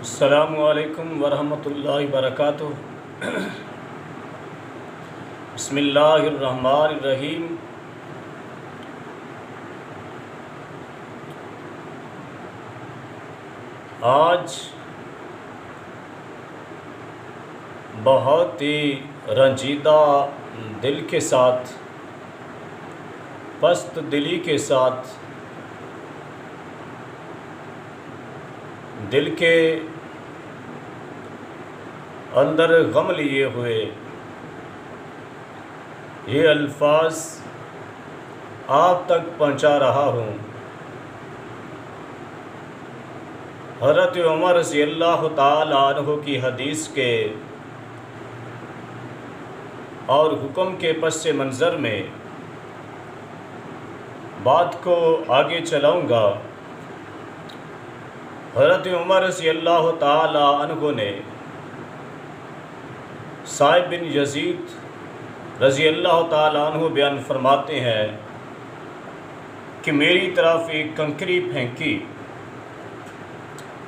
السلام علیکم ورحمۃ اللہ وبرکاتہ۔ بسم اللہ الرحمن الرحیم۔ آج بہت ہی رنجیدہ دل کے ساتھ، پست دلی کے ساتھ، دل کے اندر غم لیے ہوئے یہ الفاظ آپ تک پہنچا رہا ہوں۔ حضرت عمر رضی اللہ تعالی عنہ کی حدیث کے اور حکم کے پس منظر میں بات کو آگے چلاؤں گا۔ حضرت عمر رضی اللہ تعالی عنہ نے صائب بن یزید رضی اللہ تعالی عنہ بیان فرماتے ہیں کہ میری طرف ایک کنکری پھینکی،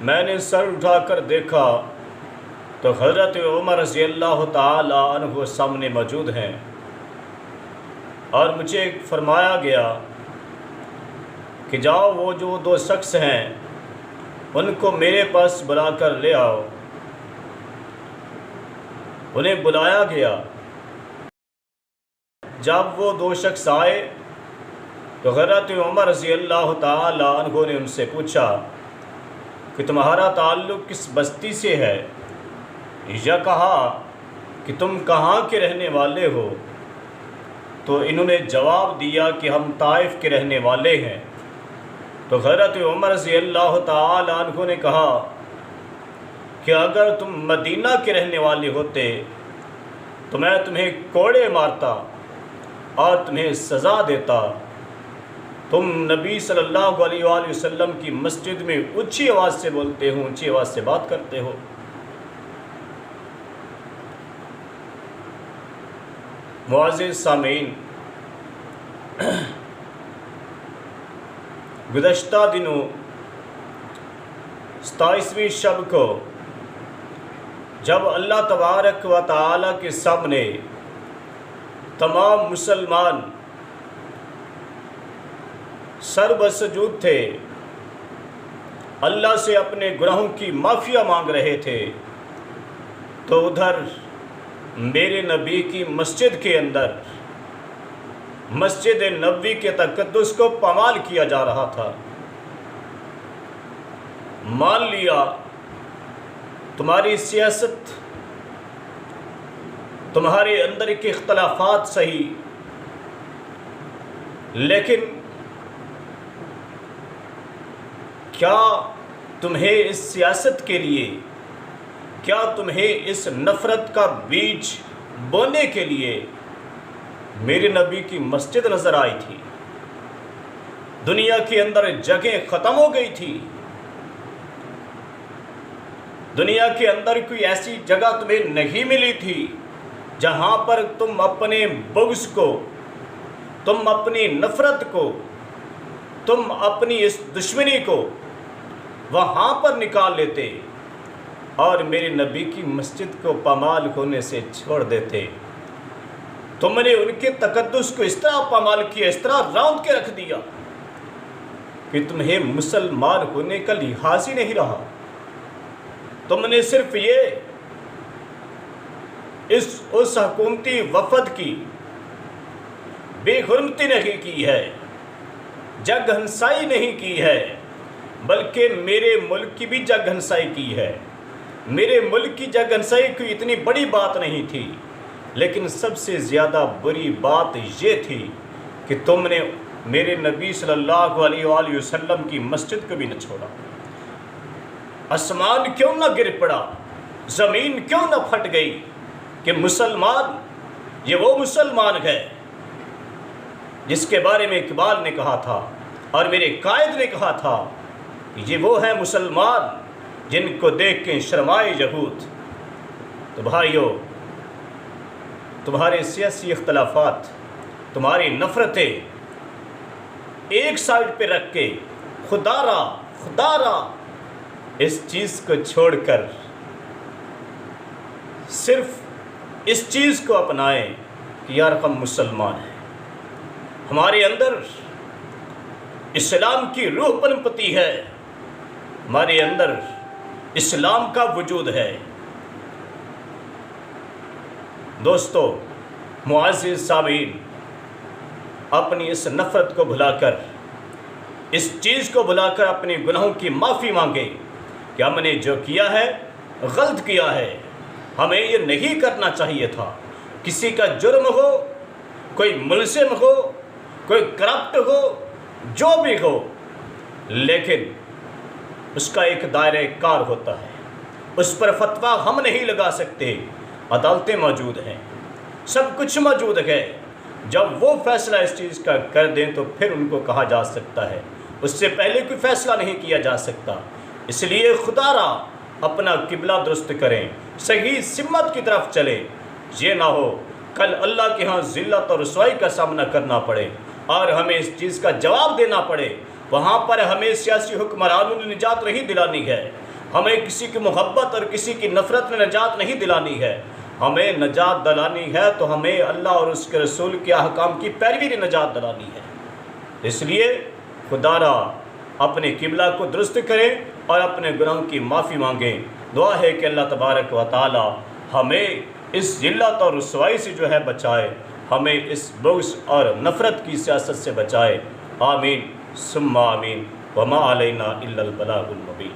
میں نے سر اٹھا کر دیکھا تو حضرت عمر رضی اللہ تعالی عنہ سامنے موجود ہیں، اور مجھے فرمایا گیا کہ جاؤ وہ جو دو شخص ہیں ان کو میرے پاس بلا کر لے آؤ۔ انہیں بلایا گیا۔ جب وہ دو شخص آئے تو حضرت عمر رضی اللہ تعالی عنہ نے ان سے پوچھا کہ تمہارا تعلق کس بستی سے ہے، یا کہا کہ تم کہاں کے رہنے والے ہو؟ تو انہوں نے جواب دیا کہ ہم طائف کے رہنے والے ہیں۔ تو حضرت عمر رضی اللہ تعالی عنہ نے کہا کہ اگر تم مدینہ کے رہنے والے ہوتے تو میں تمہیں کوڑے مارتا اور تمہیں سزا دیتا۔ تم نبی صلی اللہ علیہ وآلہ وسلم کی مسجد میں اونچی آواز سے بولتے ہو، اونچی آواز سے بات کرتے ہو۔ معزز سامعین، گزشتہ دنوں 27ویں شب کو جب اللہ تبارک و تعالی کے سامنے تمام مسلمان سر بسجود تھے، اللہ سے اپنے گناہوں کی معافی مانگ رہے تھے، تو ادھر میرے نبی کی مسجد کے اندر، مسجد نبوی کے تقدس کو پامال کیا جا رہا تھا۔ مان لیا تمہاری سیاست، تمہارے اندر کے اختلافات صحیح، لیکن کیا تمہیں اس سیاست کے لیے، کیا تمہیں اس نفرت کا بیج بونے کے لیے میرے نبی کی مسجد نظر آئی تھی؟ دنیا کے اندر جگہیں ختم ہو گئی تھی، دنیا کے اندر کوئی ایسی جگہ تمہیں نہیں ملی تھی جہاں پر تم اپنے بغض کو، تم اپنی نفرت کو، تم اپنی اس دشمنی کو وہاں پر نکال لیتے اور میرے نبی کی مسجد کو پامال ہونے سے چھوڑ دیتے۔ تم نے ان کے تقدس کو اس طرح پامال کیا، اس طرح راؤنڈ کے رکھ دیا کہ تمہیں مسلمان ہونے کا لحاظ ہی نہیں رہا۔ تم نے صرف اس حکومتی وفد کی بے حرمتی نہیں کی ہے، جگ ہنسائی نہیں کی ہے، بلکہ میرے ملک کی بھی جگ ہنسائی کی ہے۔ میرے ملک کی جگ ہنسائی کوئی اتنی بڑی بات نہیں تھی، لیکن سب سے زیادہ بری بات یہ تھی کہ تم نے میرے نبی صلی اللہ علیہ وآلہ وسلم کی مسجد کو بھی نہ چھوڑا۔ آسمان کیوں نہ گر پڑا، زمین کیوں نہ پھٹ گئی کہ مسلمان، یہ وہ مسلمان ہے جس کے بارے میں اقبال نے کہا تھا اور میرے قائد نے کہا تھا کہ یہ وہ ہے مسلمان جن کو دیکھ کے شرمائے یہود۔ تو بھائیو، تمہارے سیاسی اختلافات، تمہاری نفرتیں ایک سائڈ پہ رکھ کے خدا را اس چیز کو چھوڑ کر صرف اس چیز کو اپنائیں کہ یار ہم مسلمان ہیں، ہمارے اندر اسلام کی روح پنپتی ہے، ہمارے اندر اسلام کا وجود ہے۔ دوستو معزز سامعین، اپنی اس نفرت کو بھلا کر، اس چیز کو بھلا کر اپنے گناہوں کی معافی مانگے کہ ہم نے جو کیا ہے غلط کیا ہے، ہمیں یہ نہیں کرنا چاہیے تھا۔ کسی کا جرم ہو، کوئی ملزم ہو، کوئی کرپٹ ہو، جو بھی ہو، لیکن اس کا ایک دائرہ کار ہوتا ہے، اس پر فتویٰ ہم نہیں لگا سکتے۔ عدالتیں موجود ہیں، سب کچھ موجود ہے، جب وہ فیصلہ اس چیز کا کر دیں تو پھر ان کو کہا جا سکتا ہے، اس سے پہلے کوئی فیصلہ نہیں کیا جا سکتا۔ اس لیے خدا را اپنا قبلہ درست کریں، صحیح سمت کی طرف چلیں، یہ نہ ہو کل اللہ کے ہاں ذلت اور رسوائی کا سامنا کرنا پڑے اور ہمیں اس چیز کا جواب دینا پڑے۔ وہاں پر ہمیں سیاسی حکمرانوں نے نجات نہیں دلانی ہے، ہمیں کسی کی محبت اور کسی کی نفرت نے نجات نہیں دلانی ہے، ہمیں نجات دلانی ہے تو ہمیں اللہ اور اس کے رسول کے احکام کی پیروی نے نجات دلانی ہے۔ اس لیے خدا را اپنے قبلہ کو درست کریں اور اپنے گناہوں کی معافی مانگیں۔ دعا ہے کہ اللہ تبارک و تعالی ہمیں اس ذلت اور رسوائی سے جو ہے بچائے، ہمیں اس بغض اور نفرت کی سیاست سے بچائے۔ آمین ثم آمین۔ وما علینا الا البلاغ المبین۔